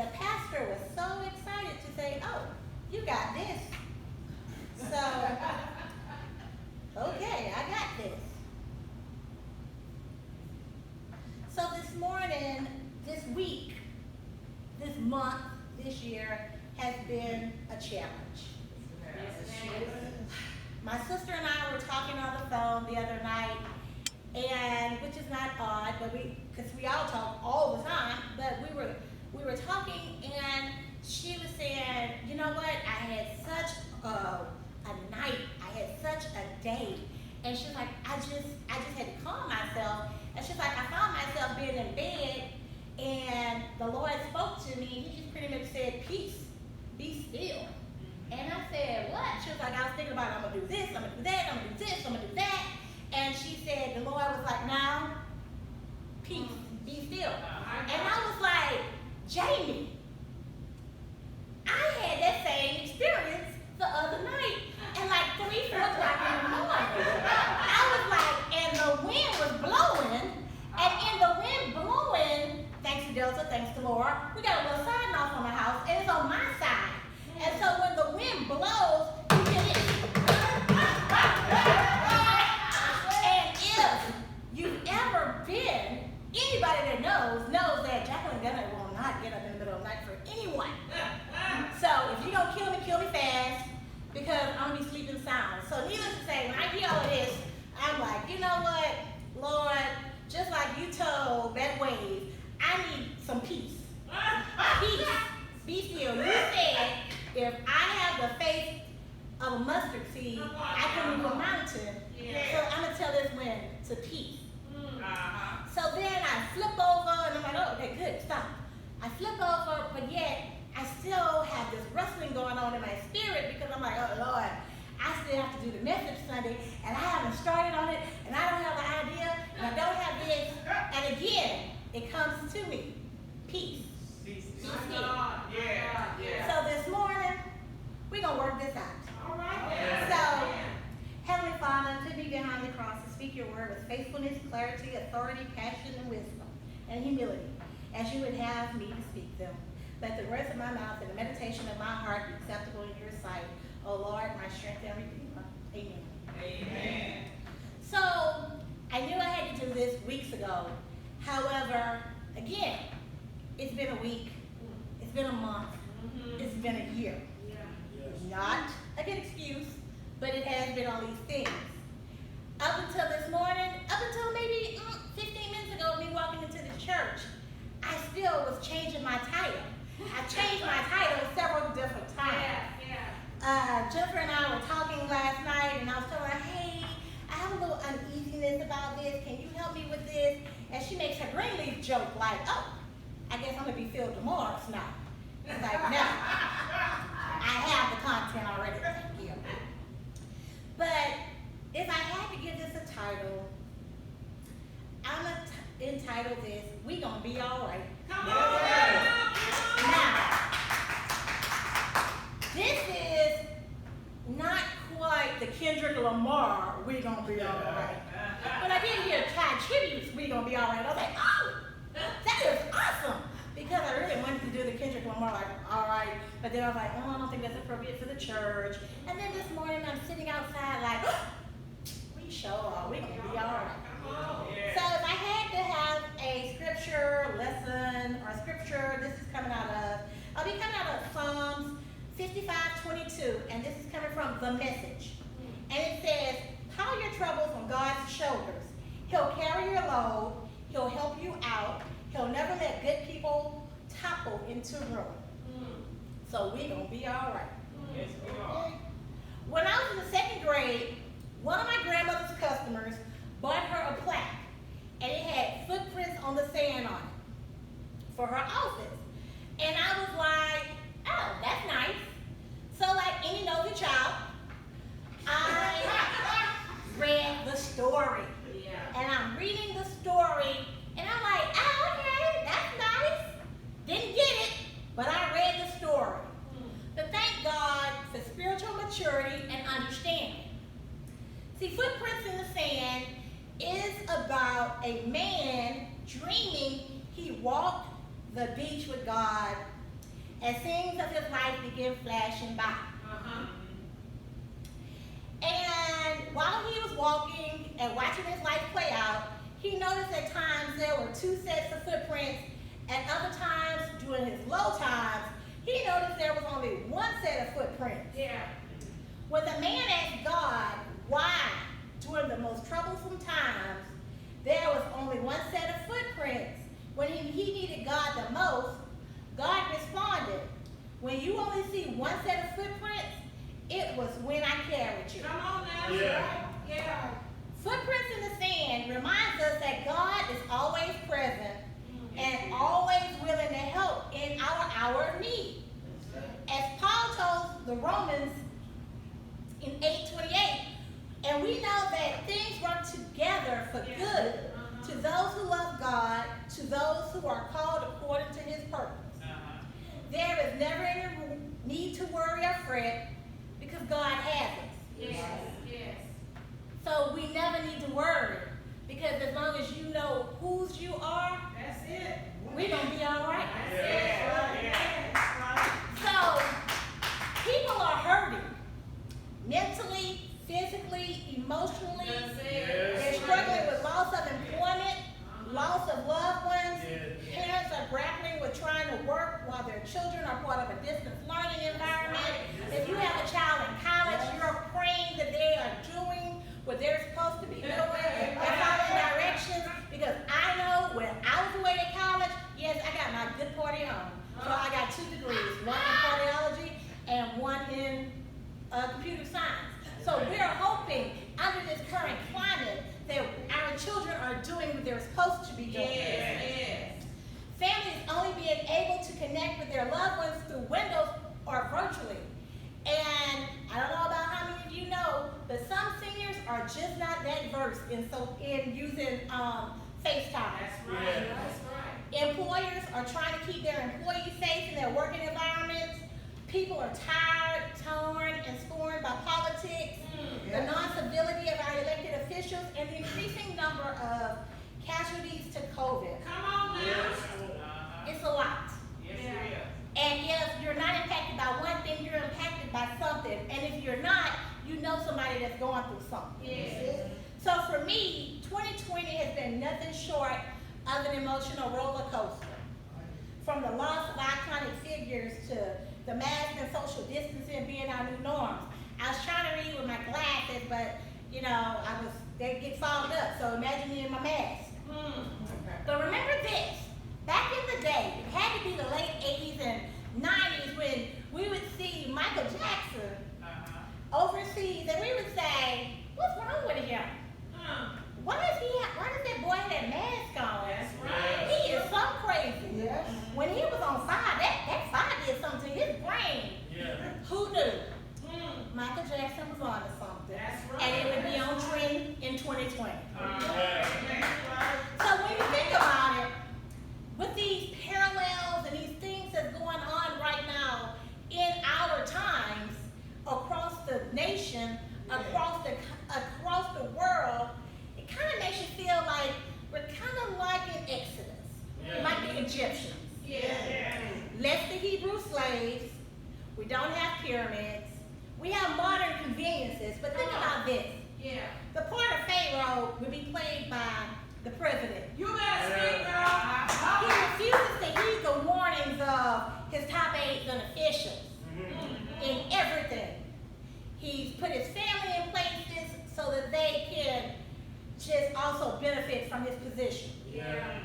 the pastor was so excited to say, oh, you got this. So, okay, I got this. So this morning, this week, this month, this year has been a challenge. My sister and I were talking on the phone the other night, and which is not odd, but because we all talk all the time, but we were talking, and she was saying, you know what, I had such a night, I had such a day, and she's like, I just had to calm myself, and she's like, I found myself being in bed, and the Lord spoke to me, and he just pretty much said, peace, be still. And I said, what? She was like, I was thinking about, I'm going to do this, I'm going to do that, I'm going to do this, I'm going to do that. And she said, the Lord was like, now, peace, be still. And I was like, Jamie, I had that same experience the other night. And like 3, 4 o'clock in the morning. I was like, and the wind was blowing. And in the wind blowing, thanks to Delta, thanks to Laura, we got a little sign off on the house, and it's on my side. And so when the wind blows, you get it. And if you've ever been, anybody that knows that Jacqueline will not get up in the middle of the night for anyone. So if you're going to kill me fast, because I'm going to be sleeping sound. So needless to say, when I hear all of this, I'm like, you know what, Lord, just like you told that wave, I need some peace. Peace. Be still. You said, if I have the faith of a mustard seed, I can move a mountain. So I'm going to tell this wind to peace. So then I flip over, and I'm like, oh, okay, good, stop. I flip over, but yet I still have this wrestling going on in my spirit because I'm like, oh, Lord, I still have to do the message Sunday, and I haven't started on it, and I don't have the idea, and I don't have this. And again, it comes to me, peace. Peace. So this morning, we're going to work this out. All right. So, Heavenly Father, put me behind the cross to speak your word with faithfulness, clarity, authority, passion, and wisdom, and humility, as you would have me to speak them. Let the words of my mouth and the meditation of my heart be acceptable in your sight, O Lord, my strength and redeemer. Amen. Amen. So, I knew I had to do this weeks ago. However, again, it's been a week, it's been a month, it's been a year. Yeah. Yes. Not a good excuse, but it has been all these things. Up until this morning, up until maybe 15 minutes ago, me walking into the church, I still was changing my title. I changed my title several different times. Jennifer and I were talking last night, and I was telling her, hey, I have a little uneasiness about this. Can you help me with this? And she makes her green leaf joke like, oh, I guess I'm going to be Phil DeMorris now. It's like, no, I have the content already. Thank you. But if I had to give this a title, I'm going to entitle this, We Gonna Be Alright. Come on! Now, this is not quite the Kendrick Lamar, We Gonna Be Alright. When I did hear Ty Tribute's We Gonna Be Alright, I was like, oh, that is awesome. Because I really wanted to do the Kendrick Lamar, like, alright. But then I was like, oh, I don't think that's appropriate for the church. And then this morning I'm sitting outside like, oh, we sure are, we gonna be alright. So if I had to have a scripture lesson or scripture, this is coming out of, I'll be coming out of Psalms 55:22, and this is coming from The Message. And it says, pile your troubles on God's shoulders. He'll carry your load. He'll help you out. He'll never let good people topple into ruin. So we gonna be all right. Yes, we are. When I was in the 2nd grade, one of my grandmother's customers bought her a plaque, and it had footprints on the sand on it for her office. And I was like, oh, that's nice. So like any nosy child, I read the story. And I'm reading the story, and I'm like, oh, okay, that's nice. Didn't get it, but I read the story. But thank God for spiritual maturity and understanding. See, Footprints in the Sand is about a man dreaming he walked the beach with God as scenes of his life begin flashing by. And while he was walking and watching his life play out, he noticed at times there were 2 sets of footprints. At other times, during his low times, he noticed there was only 1 set of footprints. When the man asked God why, during the most troublesome times, there was only 1 set of footprints, when he needed God the most, God responded, when you only see 1 set of footprints, it was when I carried you. Come on now. Yeah. Footprints in the sand reminds us that God is always present and always willing to help in our hour of need. As Paul told the Romans in 8:28, and we know that things work together for good to those who love God, to those who are called according to his purpose. There is never any need to worry or fret because God has us. Yes. So we never need to worry because as long as you know whose you are, That's it. we're going to be all right. That's So people are hurting mentally, physically, emotionally. They're struggling with loss of employment, loss of loved ones. Parents are grappling with trying to work while their children are part of a distance learning environment. If you have a child in college, you're praying that they are doing what they're supposed to be doing and following directions. Because I know when I was away at college, yes, I got my good party home. So I got 2 degrees, one in cardiology and one in computer science. So we're hoping under this current climate that our children are doing what they're supposed to be doing. Families only being able to connect with their loved ones through windows or virtually. And I don't know about how many of you know, but some seniors are just not that versed in using FaceTime. That's right. Employers are trying to keep their employees safe in their working environments. People are tired, torn, and scorned by politics, the non-civility of our elected officials, and the increasing number of casualties to COVID. Come on now. It's a lot. And if you're not impacted by one thing, you're impacted by something. And if you're not, you know somebody that's going through something. So for me, 2020 has been nothing short of an emotional roller coaster. From the loss of iconic figures to the mask and social distancing being our new norms. I was trying to read with my glasses, but they get fogged up. So imagine me in my mask. But remember this, back in the day, it had to be the late 80s and 90s when we would see Michael Jackson overseas, and we would say, what's wrong with him? Why does that boy have that mask on? That's right. He is so crazy. When he was on fire, that fire did something to his brain. Who knew? Michael Jackson was on to something. That's right. And it would be on trend in 2020. So when you think about it, with these parallels and these things that's going on right now in our times, across the nation, across the world, it kind of makes you feel like we're kind of like in Exodus, like the Egyptians. Less the Hebrew slaves. We don't have pyramids. We have modern conveniences, but think about this. The part of Pharaoh would be played by the president. You better speak, girl. He refuses to heed the warnings of his top aides and officials in everything. He's put his family in places so that they can just also benefit from his position.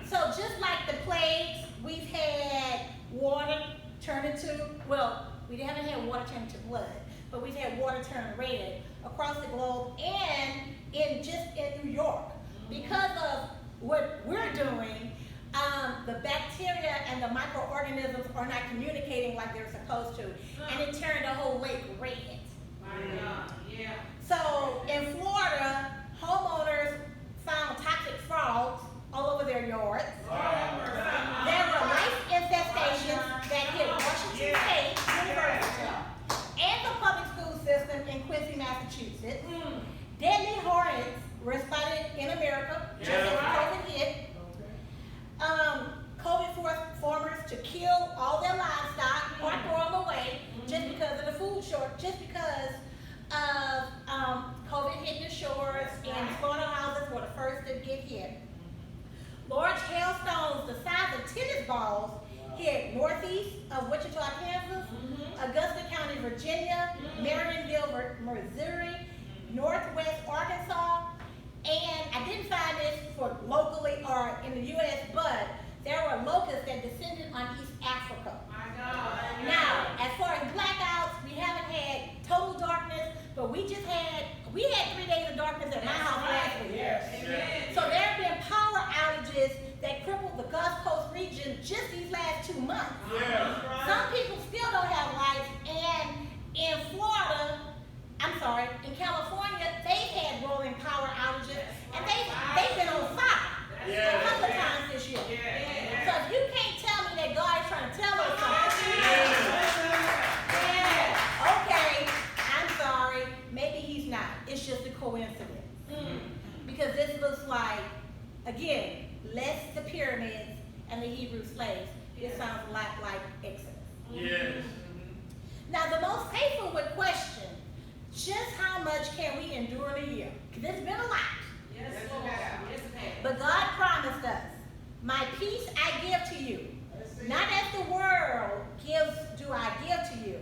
So just like the plagues, we've had water turn into, we haven't had water turn into blood, but we've had water turn red across the globe and in New York. Because of what we're doing, the bacteria and the microorganisms are not communicating like they're supposed to, and it turned the whole lake red. So in Florida, homeowners found toxic frogs all over their yards. There were lice infestations that hit Washington State University and the public school system in Quincy, Massachusetts. Deadly hornets were spotted in America just as COVID hit. COVID forced farmers to kill all their livestock or northeast of Wichita, Kansas, Augusta County, Virginia, Marionville, Missouri, northwest Arkansas, and I didn't find this for locally or in the U.S., but there were locusts that descended on East Africa. My God. Now, as far as blackouts, we haven't had total darkness, but we had 3 days of darkness at my house last week. Amen. So there have been power outages that crippled the Gulf Coast region just these last 2 months. Some people still don't have lights, and in California, they've had rolling power outages, and they've been on fire a couple of times this year. So if you can't tell me that God is trying to tell us something, okay, I'm sorry, maybe he's not. It's just a coincidence. Because this looks like, again, less the pyramids and the Hebrew slaves. This sounds a lot like Exodus. Yes. Now, the most faithful would question, just how much can we endure in a year? Because it's been a lot. Yes, Lord. Yes, ma'am. But God promised us, my peace I give to you. Not as the world gives, do I give to you.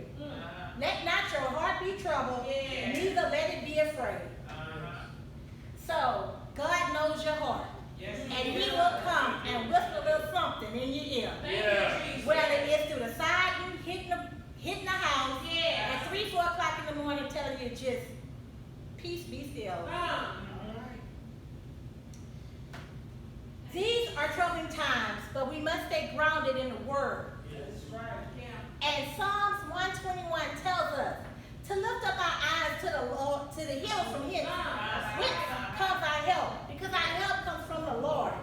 Let not your heart be troubled, neither let it be afraid. So, God knows your heart. Yes, And he will come and whisper a little something in your ear. Whether it's through the side, hitting the house, at 3, 4 o'clock in the morning telling you just, peace be still. These are troubling times, but we must stay grounded in the Word. And Psalms 121 tells us to lift up our eyes to the Lord, to the hills from his whence comes our help, because our help comes from the Lord.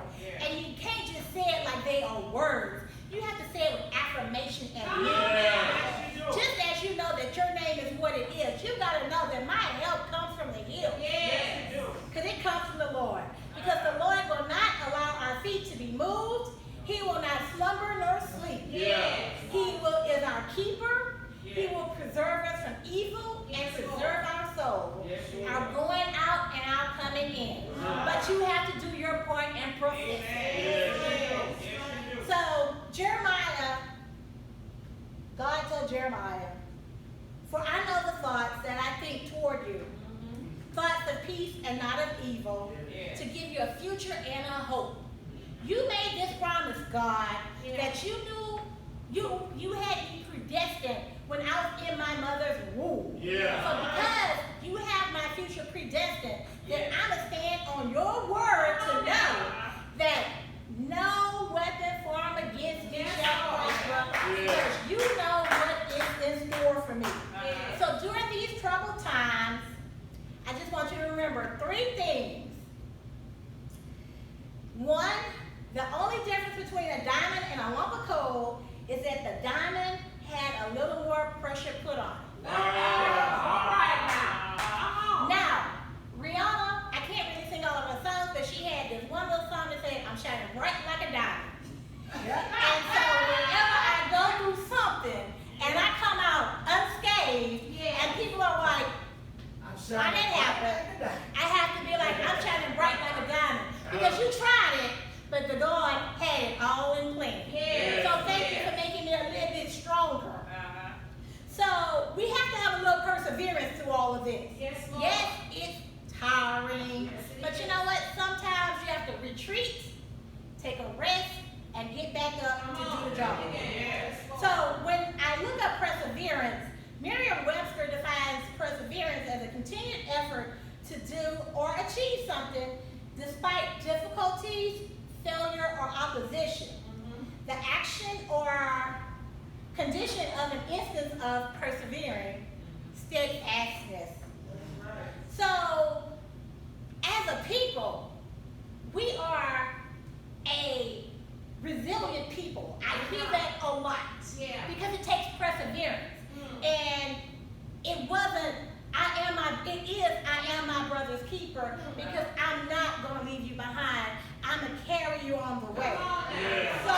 And you can't just say it like they are words. You have to say it with affirmation and meaning. Just as you know that your name is what it is, you got to know that my help comes from the hills. Because it comes from the Lord. Because the Lord will not allow our feet to be moved. He will not slumber nor sleep. He is our keeper. He will preserve us from evil and preserve our soul. Our going out and our coming in. But you have to do your part and process. So Jeremiah, God told Jeremiah, for I know the thoughts that I think toward you, thoughts of peace and not of evil, to give you a future and a hope. You made this promise, God, that you knew you had me predestined when I was in my mother's womb. So because you have my future predestined, then I'm going to stand on your word to know that no weapon formed against me shall prosper, because you know what is in store for me. So during these troubled times, I just want you to remember 3 things. 1, the only difference between a diamond and a lump of coal is that the diamond had a little more pressure put on it. Now, Rihanna, I can't really sing all of her songs, but she had this one little song that said, I'm shining bright like a diamond. And so whenever I go through something and I come out unscathed, and people are like, how did it happen? I have to be like, I'm shining bright like a diamond. Because you tried it, but the God had it all in plan. So thank you for making me a little bit stronger. So we have to have a little perseverance through all of this. Yes, it's tiring. But you know what? Sometimes you have to retreat, take a rest, and get back up to do the job. So when I look up perseverance, Merriam-Webster defines perseverance as a continued effort to do or achieve something despite difficulties, failure, or opposition. The action or condition of an instance of persevering, steadfastness. So, as a people, we are a resilient people. I hear that a lot. Because it takes perseverance. And it wasn't, it is, I am my brother's keeper, because I'm not going to leave you behind. I'm going to carry you on the way. So,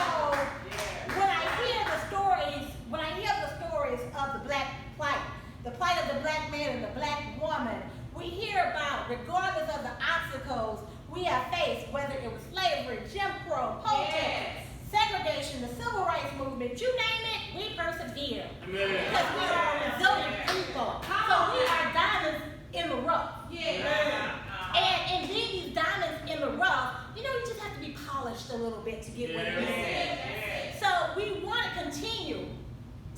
when I hear the stories of the black plight, the plight of the black man and the black woman, we hear about, regardless of the obstacles we have faced, whether it was slavery, Jim Crow, protest, segregation, the civil rights movement, you name it, we persevere. Amen. Because we are a resilient people. So we are diamonds in the rough. And being these diamonds in the rough, you just have to be polished a little bit to get what you need. So we want to continue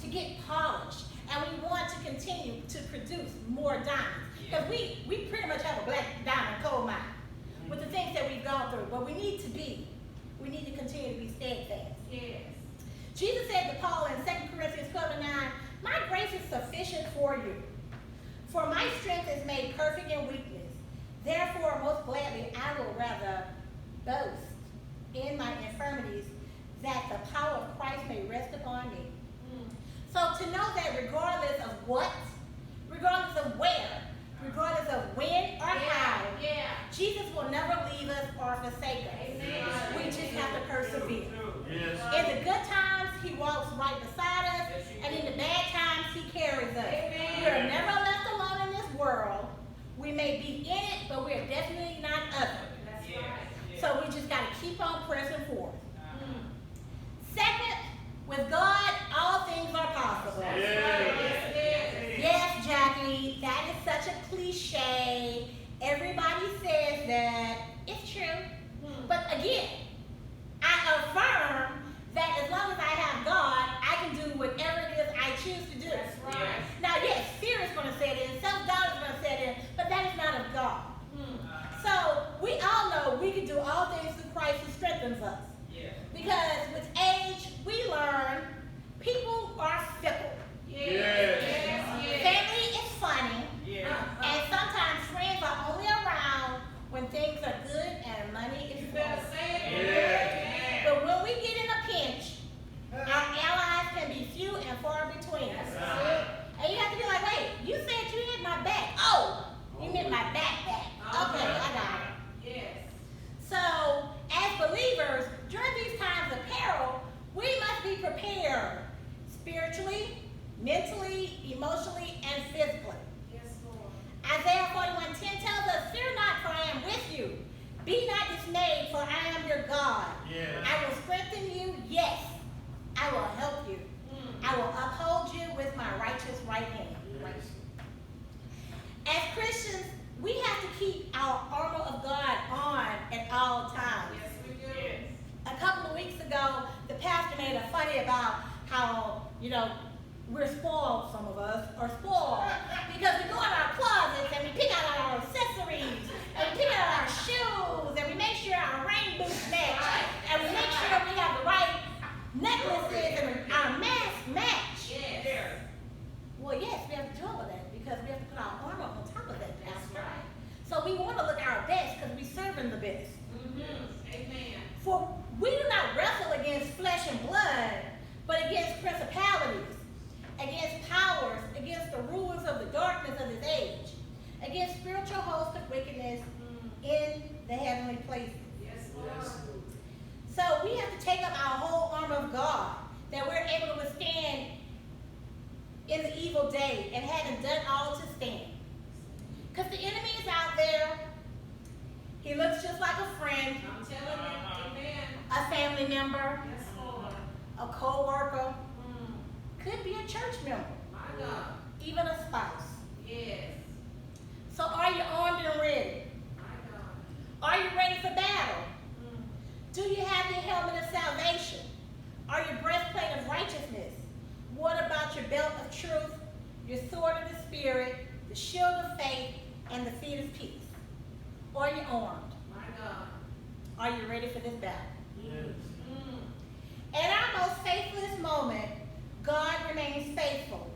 to get polished, and we want to continue to produce more diamonds. Because we pretty much have a black diamond coal mine with the things that we've gone through, but we need to continue to be steadfast. Yes. Jesus said to Paul in 2 Corinthians 12:9, "My grace is sufficient for you, for my strength is made perfect in weakness. Therefore, most gladly, I will rather boast in my infirmities, that the power of Christ may rest upon me." So to know that regardless of what, regardless of where, regardless of when or how, Jesus will never leave us or forsake us. We just have to persevere. Yes. In the good times, he walks right beside us, and in the bad times, he carries us. We are never left alone in this world. We may be in it, but we are definitely not of it. That's right. So we just got to keep on pressing forward. Second, with God, all things are possible. Yes, Jackie, that is such a cliche. Everybody says that. It's true. But again, I affirm that as long as I have God, I can do whatever it is I choose to do. That's right. Now, yes, fear is going to set in, self-doubt is going to set in, but that is not of God. So we all know we can do all things through Christ who strengthens us. Because with age, we learn people are fickle. Family is funny. And sometimes friends are only around when things are good and money is flowing. But when we get in a pinch, our allies can be few and far between. And you have to be like, wait, you said you had my back. Oh, you meant my backpack. Okay, I got it. So, as believers, during these times of peril, we must be prepared spiritually, mentally, emotionally, and physically. Isaiah 41:10 tells us, "Fear not, for I am with you. Be not dismayed, for I am your God. I will strengthen you. Yes, I will help you. I will uphold you with my righteous right hand." As Christians, we have to keep our armor of God on at all times. A couple of weeks ago, the pastor made a funny about how, we're spoiled, some of us are spoiled, because we go in our closets and we pick out our accessories, and we pick out our shoes, and we make sure our rain boots match, and we make sure we have the right necklaces and our masks match. Well, yes, we have to do all of that because we have to put our armor on top of that. So we want to look our best because we serving the best. For we do not wrestle against flesh and blood, but against principalities, against powers, against the rulers of the darkness of this age, against spiritual hosts of wickedness in the heavenly places. So we have to take up our whole armor of God, that we're able to withstand in the evil day and having done all to stand. Because the enemy is out there. He looks just like a friend, a family member, a co-worker, could be a church member, even a spouse. So are you armed and ready? Are you ready for battle? Do you have your helmet of salvation? Are your breastplate of righteousness? What about your belt of truth, your sword of the Spirit, the shield of faith, and the feet of peace? Are you armed? Are you ready for this battle? At our most faithless moment, God remains faithful.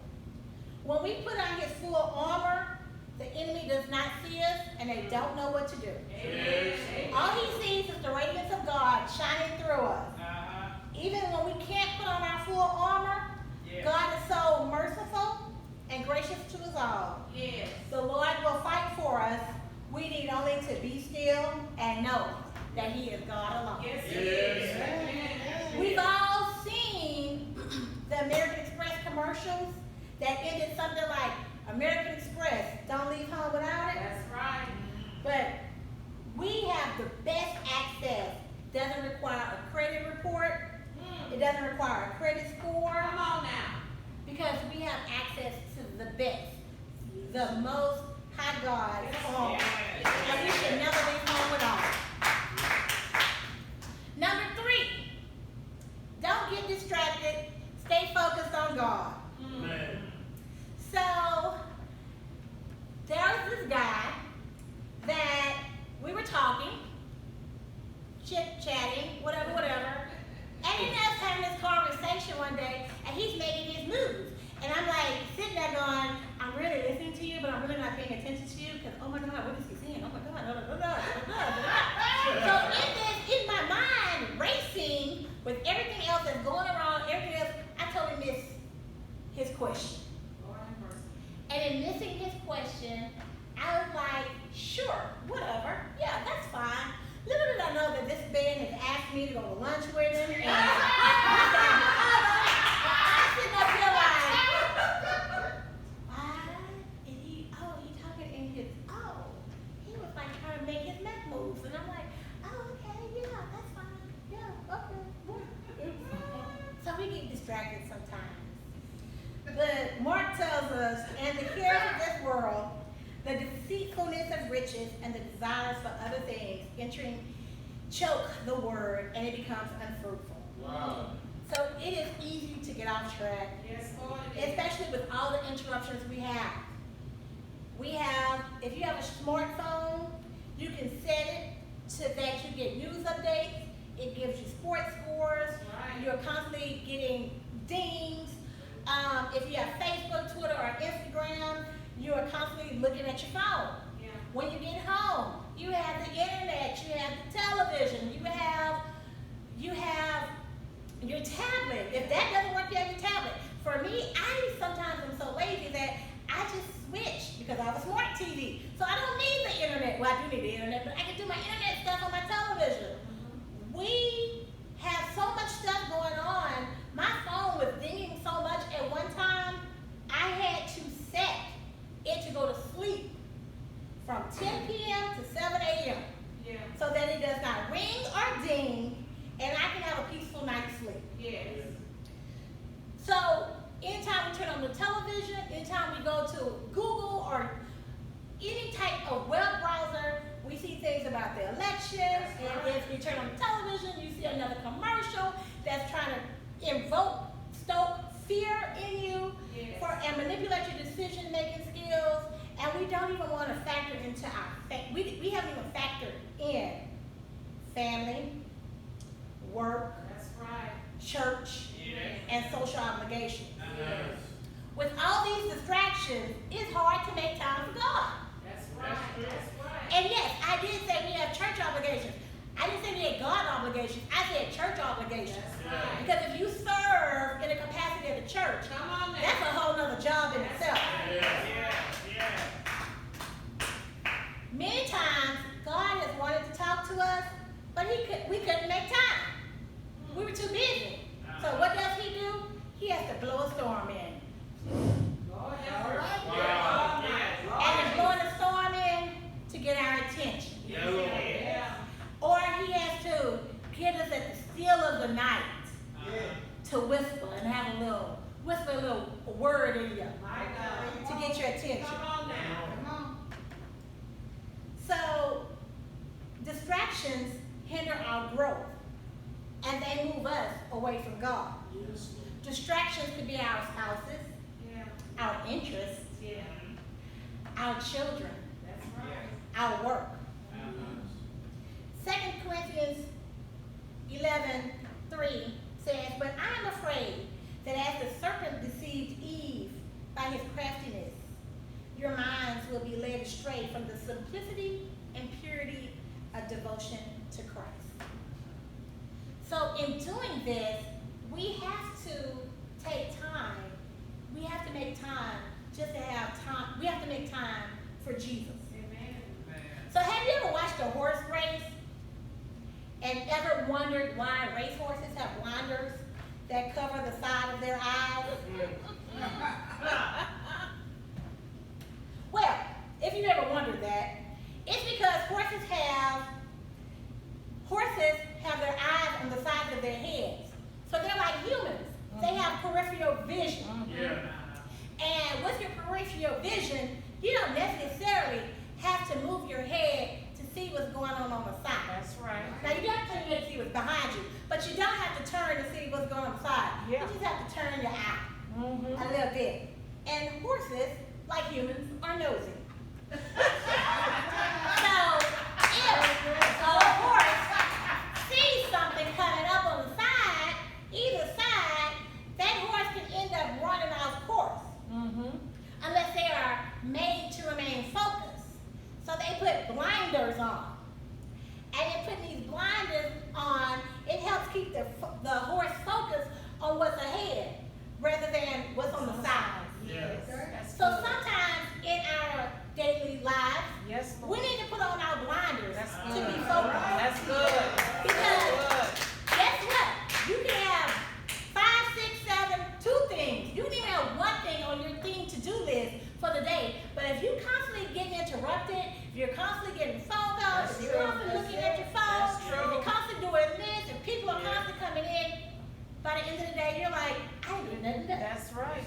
When we put on his full armor, the enemy does not see us and they don't know what to do. All he sees is the radiance of God shining through us. Even when we can't put on our full armor, God is so merciful and gracious to us all. The Lord will fight for us. We need only to be still and know that he is God alone. We've all seen the American Express commercials that ended something like, American Express, don't leave home without it. But we have the best access. Doesn't require a credit report. It doesn't require a credit score. the Most High God's home. And we should never leave home without it. Number 3, don't get distracted. Stay focused on God. So, there was this guy that we were talking, chit-chatting, whatever. And he was having this conversation one day, and he's making his moves. And I'm like, sitting there going, I'm really listening to you, but I'm really not paying attention to you, because, oh my God, what is he saying? Oh my God, So in my mind, racing with everything else that's going around, everything else, I totally missed his question. And in missing his question, I was like, sure, whatever. Yeah, that's fine. Little did I know that this man had asked me to go to lunch with him. And I'm sitting up here like, why is he talking in his, he was like trying to make his neck moves. And I'm like, okay, yeah, that's fine. Yeah, okay. So we get distracted sometimes. But Mark tells us, and the cares of this world, the deceitfulness of riches, and the desires for other things choke the word, and it becomes unfruitful. Wow. So it is easy to get off track, Yes, Lord, it is. especially with all the interruptions we have. If you have a smartphone, you can set it so that you get news updates. It gives you sports scores. Right. You're constantly getting dings. If you have Facebook, Twitter, or Instagram, you are constantly looking at your phone. Yeah. When you get home, you have the internet, you have the television, you have your tablet. If that doesn't work, you have your tablet. For me, I sometimes am so lazy that I just switch because I have a smart TV. So I don't need the internet. Well, I do need the internet, but I can do my internet stuff on my television. We have so much stuff going on. My phone was dinging so much at one time, I had to set it to go to sleep from 10 p.m. to 7 a.m. Yeah. so that it does not ring or ding, and I can have a peaceful night's sleep. Yes. So anytime we turn on the television, anytime we go to Google or any type of web browser, we see things about the election, and if you turn on the television, you see another commercial that's trying to stoke fear in you, Yes. and manipulate your decision-making skills, and we don't even want to factor into we haven't even factored in family, work, That's right. church, Yes. and social obligations. Yes. With all these distractions, it's hard to make time for God. That's right. That's right. And yes, I did say we have church obligations. I didn't say we had God obligations. I said church obligations. That's right. Because if you serve in the capacity of the church, Come on now. that's a whole nother job in itself. Many times, God has wanted to talk to us, but we couldn't make time. We were too busy. So what does he do? He has to blow a storm in. Lord have All mercy. right. Wow. And he's blowing a storm in to get our attention. Yeah. Or he has to get us at the still of the night to whisper and have whisper a little word in you My God. to get your attention. Come on now. Come on. So, distractions hinder our growth, and they move us away from God. Distractions could be our spouses, Yeah. our interests, Yeah. our children, That's right. our work. 2 Corinthians 11:3 says, "But I am afraid that as the serpent deceived Eve by his craftiness, your minds will be led astray from the simplicity and purity of devotion to Christ." So in doing this, we have to take time. We have to make time just to have time. We have to make time for Jesus. Amen. So have you ever watched a horse race and ever wondered why racehorses have blinders that cover the side of their eyes? Well, if you ever wondered that, it's because horses have their eyes on the sides of their heads. So they're like humans. They have peripheral vision. Yeah. And with your peripheral vision, You don't necessarily have to move your head to see what's going on the side. That's right. Now you don't have to see what's behind you, but you don't have to turn to see what's going on the side. Yeah. You just have to turn your eye Mm-hmm. a little bit. And horses, like humans, are nosy. So if a horse sees something coming up on the side, either side, that horse can end up running off course. Mm-hmm. Unless they are made to remain focused. So they put blinders on. And in putting these blinders on, it helps keep the horse focused on what's ahead rather than what's on the side. Yes. That's So good. sometimes in our daily lives, Yes, we Lord. need to put on our blinders That's to good. be focused. That's good. Because That's guess what? You can have 5, 6, 7, 2 things. You can even have one thing on your thing to-do list for the day. But if you constantly getting interrupted, if you're constantly getting phone calls, That's if you're true. constantly That's looking it. at your phone, That's if true. you're constantly doing this, and people are constantly coming in, by the end of the day, you're like, I ain't doing nothing. good. That's right.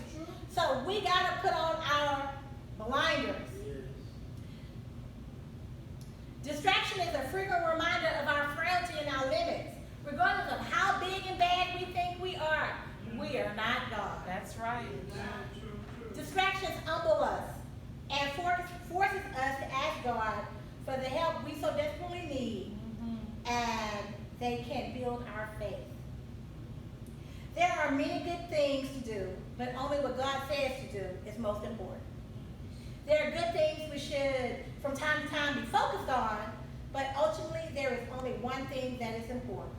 So we gotta put on our blinders. Distraction is a frequent reminder of our frailty and our limits. Regardless of how big and bad we think we are not God. That's right. Distractions humble us and forces us to ask God for the help we so desperately need, Mm-hmm. and they can build our faith. There are many good things to do, but only what God says to do is most important. There are good things we should, from time to time, be focused on, but ultimately there is only one thing that is important.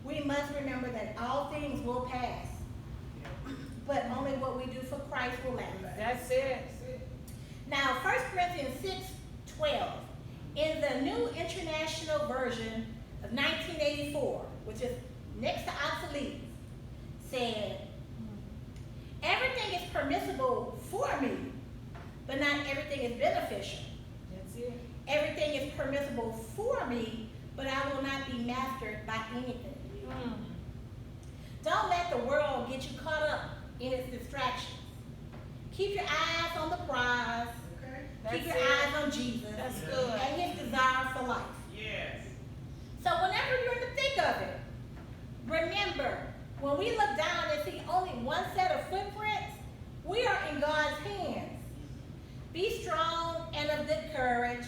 We must remember that all things will pass, but only what we do for Christ will last. That's it. Now, 1 Corinthians 6:12, in the New International Version of 1984, which is next to obsolete, said, everything is permissible for me, but not everything is beneficial. That's it. Everything is permissible for me, but I will not be mastered by anything. Mm. Don't let the world get you caught up in its distractions. Keep your eyes on the prize. That's Keep your it. eyes on Jesus That's good. and his desire for life. Yes. So whenever you're in the thick of it, remember, when we look down and see only one set of footprints, we are in God's hands. Be strong and of good courage.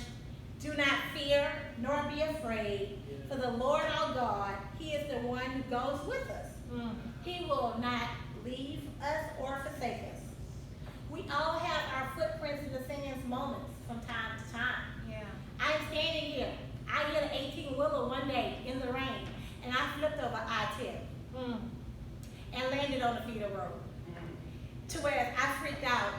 Do not fear nor be afraid, for the Lord our God, he is the one who goes with us. Mm. He will not leave us or forsake us. We all have our footprints in the sand's moments from time to time. Yeah. I'm standing here. I hit an 18-wheeler one day in the rain, and I flipped over I-10 Mm. and landed on the feeder road. To where I freaked out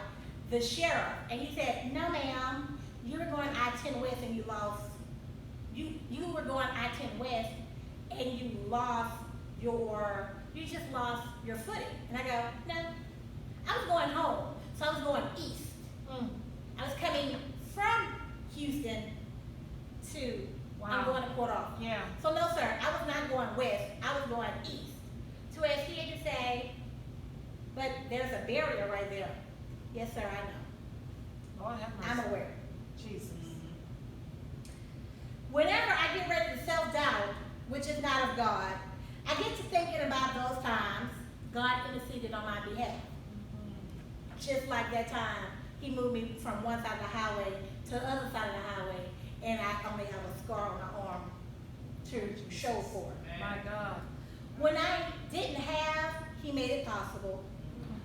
the sheriff, and he said, no ma'am, you were going I-10 West and you lost, you were going I-10 West and you just lost your footing. And I go, no, I was going home, so I was going east. Mm. I was coming from Houston to, I'm Wow. going to Port Arthur. Yeah. So no sir, I was not going west, I was going east. To where she had to say, but there's a barrier right there. Yes sir, I know. Lord have mercy. I'm aware. Jesus. Whenever I get ready to self-doubt, which is not of God, I get to thinking about those times God interceded on my behalf. Just like that time, he moved me from one side of the highway to the other side of the highway, and I only have a scar on my arm to show for it. My God. When I didn't have, he made it possible.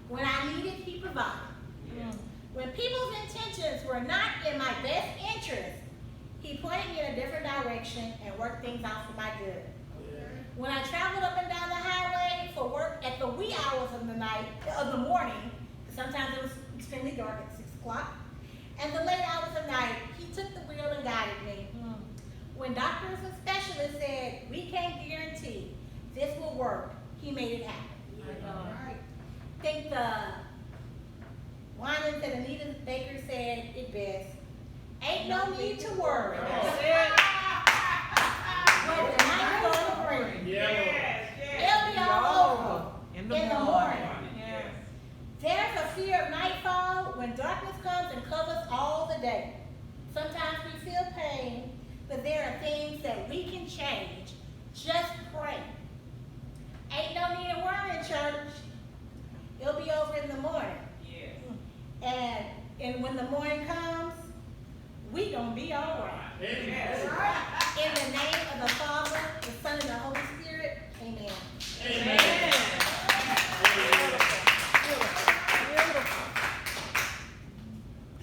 When I needed, he provided. Mm. When people's intentions were not in my best interest, he pointed me in a different direction and worked things out for my good. When I traveled up and down the highway for work at the wee hours of the morning, sometimes it was extremely dark at 6 o'clock, and the late hours of night, he took the wheel and guided me. Mm. When doctors and specialists said, we can't guarantee this will work, he made it happen. My God. I think the Winans and Anita Baker said it best. Ain't no need to worry. That's it. What the night's gonna bring. Yes. It'll be all over In the in the morning. morning. Yes. There's a fear of nightfall when darkness comes and covers Yes.